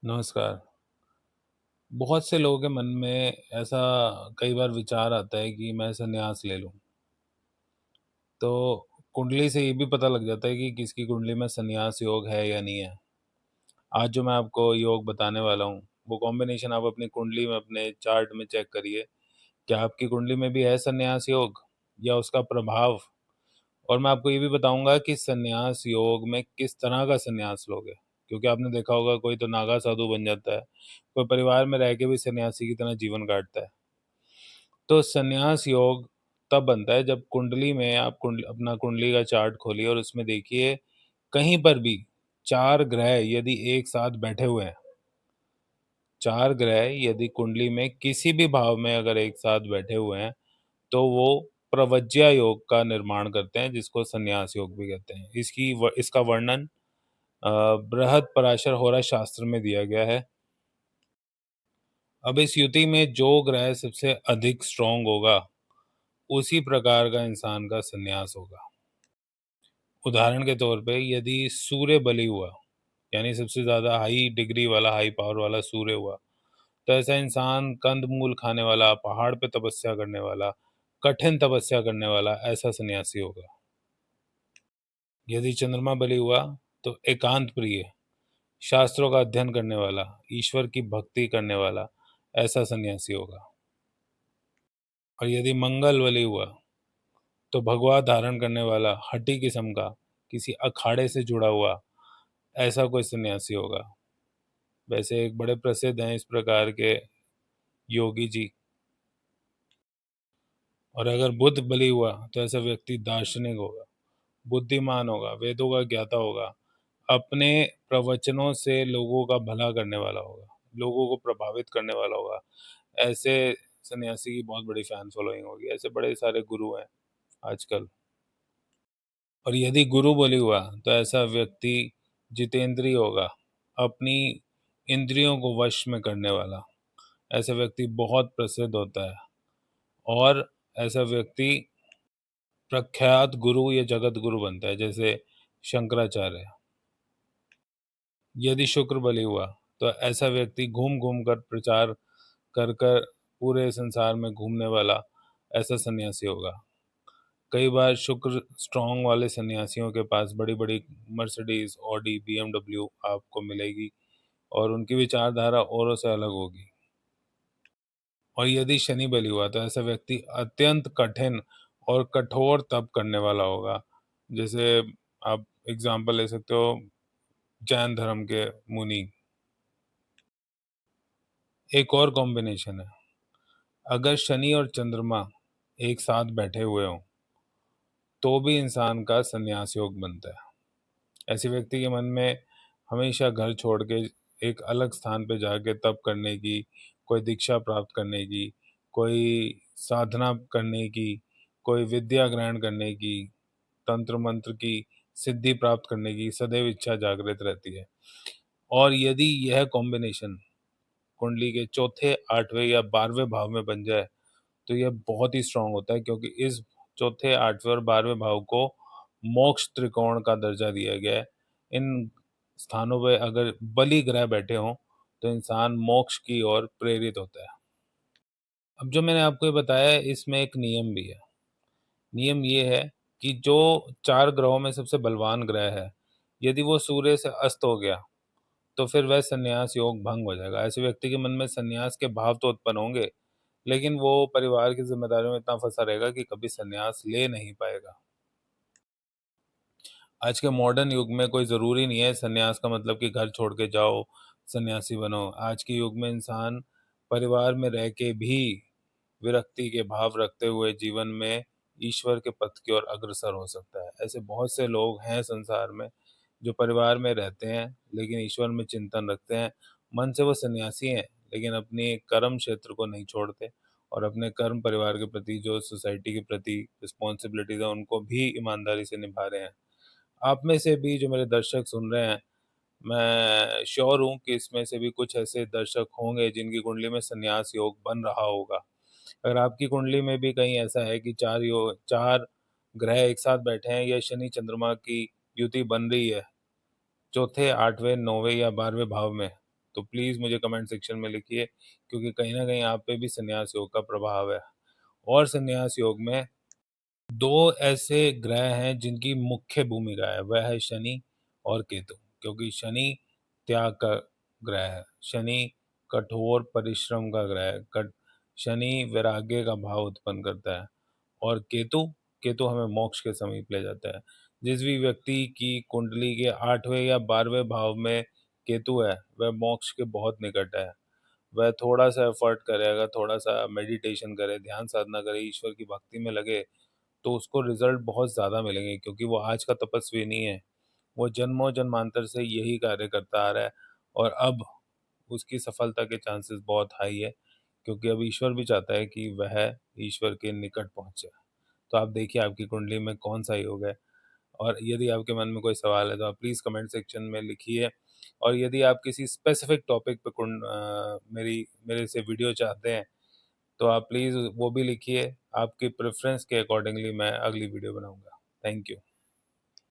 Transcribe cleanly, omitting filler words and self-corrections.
नमस्कार। बहुत से लोगों के मन में ऐसा कई बार विचार आता है कि मैं संन्यास ले लूँ। तो कुंडली से ये भी पता लग जाता है कि किसकी कुंडली में संन्यास योग है या नहीं है। आज जो मैं आपको योग बताने वाला हूँ, वो कॉम्बिनेशन आप अपनी कुंडली में, अपने चार्ट में चेक करिए। क्या आपकी कुंडली में भी है संन्यास योग या उसका प्रभाव? और मैं आपको ये भी बताऊँगा कि संन्यास योग में किस तरह का संन्यास लोगे। क्योंकि आपने देखा होगा कोई तो नागा साधु बन जाता है, कोई परिवार में रह के भी सन्यासी की तरह जीवन काटता है। तो संन्यास योग तब बनता है जब कुंडली में आप अपना कुंडली का चार्ट खोलिए और उसमें देखिए कहीं पर भी 4 ग्रह यदि एक साथ बैठे हुए हैं, 4 ग्रह यदि कुंडली में किसी भी भाव में अगर एक साथ बैठे हुए हैं, तो वो प्रवज्या योग का निर्माण करते हैं, जिसको संन्यास योग भी कहते हैं। इसका वर्णन अ, बृहत्पराशर होरा शास्त्र में दिया गया है। अब इस युति में जो ग्रह सबसे अधिक स्ट्रॉन्ग होगा, उसी प्रकार का इंसान का संन्यास होगा। उदाहरण के तौर पे यदि सूर्य बली हुआ, यानी सबसे ज़्यादा हाई डिग्री वाला, हाई पावर वाला सूर्य हुआ, तो ऐसा इंसान कंद-मूल खाने वाला, पहाड़ पे तपस्या करने वाला, कठिन तपस्या करने वाला, ऐसा सन्यासी होगा। यदि चंद्रमा बली हुआ, तो एकांत प्रिय, शास्त्रों का अध्ययन करने वाला, ईश्वर की भक्ति करने वाला, ऐसा सन्यासी होगा। और यदि मंगल बली हुआ, तो भगवा धारण करने वाला, हठी किस्म का, किसी अखाड़े से जुड़ा हुआ, ऐसा कोई सन्यासी होगा। वैसे एक बड़े प्रसिद्ध हैं इस प्रकार के योगी जी। और अगर बुध बली हुआ, तो ऐसा व्यक्ति दार्शनिक होगा, बुद्धिमान होगा, वेदों का ज्ञाता होगा, अपने प्रवचनों से लोगों का भला करने वाला होगा, लोगों को प्रभावित करने वाला होगा। ऐसे सन्यासी की बहुत बड़ी फैन फॉलोइंग होगी। ऐसे बड़े सारे गुरु हैं आजकल। और यदि गुरु बलि हुआ, तो ऐसा व्यक्ति जितेंद्रिय होगा, अपनी इंद्रियों को वश में करने वाला। ऐसा व्यक्ति बहुत प्रसिद्ध होता है। और ऐसा व्यक्ति प्रख्यात गुरु या जगत गुरु बनता है, जैसे शंकराचार्य। यदि शुक्र बलि हुआ, तो ऐसा व्यक्ति घूम-घूम कर प्रचार कर कर पूरे संसार में घूमने वाला, ऐसा सन्यासी होगा। कई बार शुक्र स्ट्रॉन्ग वाले सन्यासियों के पास बड़ी-बड़ी मर्सिडीज़, ऑडी, बीएमडब्ल्यू आपको मिलेगी और उनकी विचारधारा औरों से अलग होगी। और यदि शनि बली हुआ, तो ऐसा व्यक्ति अत्यंत कठिन और कठोर तप करने वाला होगा। जैसे आप एग्ज़ाम्पल ले सकते हो जैन धर्म के मुनि। एक और कॉम्बिनेशन है, अगर शनि और चंद्रमा एक साथ बैठे हुए हों, तो भी इंसान का संन्यास योग बनता है। ऐसे व्यक्ति के मन में हमेशा घर छोड़ के एक अलग स्थान पे जाके तप करने की, कोई दीक्षा प्राप्त करने की, कोई साधना करने की, कोई विद्या ग्रहण करने की, तंत्र मंत्र की सिद्धि प्राप्त करने की सदैव इच्छा जागृत रहती है। और यदि यह कॉम्बिनेशन कुंडली के चौथे, 8वें या 12वें भाव में बन जाए, तो यह बहुत ही स्ट्रॉन्ग होता है, क्योंकि इस चौथे, 8वें और 12वें भाव को मोक्ष त्रिकोण का दर्जा दिया गया है। इन स्थानों पे अगर बलि ग्रह बैठे हों, तो इंसान मोक्ष की ओर प्रेरित होता है। अब जो मैंने आपको ये बताया है, इसमें एक नियम भी है। नियम ये है कि जो 4 ग्रहों में सबसे बलवान ग्रह है, यदि वो सूर्य से अस्त हो गया, तो फिर वह संन्यास योग भंग हो जाएगा। ऐसे व्यक्ति के मन में संन्यास के भाव तो उत्पन्न होंगे, लेकिन वो परिवार की ज़िम्मेदारियों में इतना फँसा रहेगा कि कभी संन्यास ले नहीं पाएगा। आज के मॉडर्न युग में कोई ज़रूरी नहीं है संन्यास का मतलब कि घर छोड़ के जाओ, सन्यासी बनो। आज के युग में इंसान परिवार में रह के भी विरक्ति के भाव रखते हुए जीवन में ईश्वर के पथ की ओर अग्रसर हो सकता है। ऐसे बहुत से लोग हैं संसार में, जो परिवार में रहते हैं, लेकिन ईश्वर में चिंतन रखते हैं। मन से वो सन्यासी हैं, लेकिन अपने कर्म क्षेत्र को नहीं छोड़ते और अपने कर्म परिवार के प्रति, जो सोसाइटी के प्रति रिस्पॉन्सिबिलिटीज़ हैं, उनको भी ईमानदारी से निभा रहे हैं। आप में से भी जो मेरे दर्शक सुन रहे हैं, मैं श्योर हूँ कि इसमें से भी कुछ ऐसे दर्शक होंगे जिनकी कुंडली में संन्यास योग बन रहा होगा। अगर आपकी कुंडली में भी कहीं ऐसा है कि 4 ग्रह एक साथ बैठे हैं या शनि चंद्रमा की युति बन रही है, चौथे, 8वें, 9वें या 12वें भाव में, तो प्लीज़ मुझे कमेंट सेक्शन में लिखिए, क्योंकि कहीं न कहीं आप पे भी संन्यास योग का प्रभाव है। और संन्यास योग में 2 ऐसे ग्रह हैं जिनकी मुख्य भूमिका है, वह है शनि और केतु। क्योंकि शनि त्याग का ग्रह है, शनि कठोर परिश्रम का ग्रह है, शनि वैराग्य का भाव उत्पन्न करता है, और केतु केतु हमें मोक्ष के समीप ले जाता है। जिस भी व्यक्ति की कुंडली के 8वें या 12वें भाव में केतु है, वह मोक्ष के बहुत निकट है। वह थोड़ा-सा एफर्ट करे, अगर थोड़ा-सा मेडिटेशन करे, ध्यान साधना करे, ईश्वर की भक्ति में लगे, तो उसको रिज़ल्ट बहुत ज़्यादा मिलेंगे, क्योंकि वो आज का तपस्वी नहीं है। वो जन्मों-जन्मांतर से यही कार्य करता आ रहा है, और अब उसकी सफलता के चांसेस बहुत हाई है, क्योंकि अब ईश्वर भी चाहता है कि वह ईश्वर के निकट पहुँचे। तो आप देखिए आपकी कुंडली में कौन-सा योग है, और यदि आपके मन में कोई सवाल है तो आप प्लीज़ कमेंट सेक्शन में लिखिए। और यदि आप किसी स्पेसिफिक टॉपिक पे मेरे से वीडियो चाहते हैं, तो आप प्लीज़ वो भी लिखिए। आपकी प्रेफ़रेंस के अकॉर्डिंगली मैं अगली वीडियो बनाऊँगा। Thank you.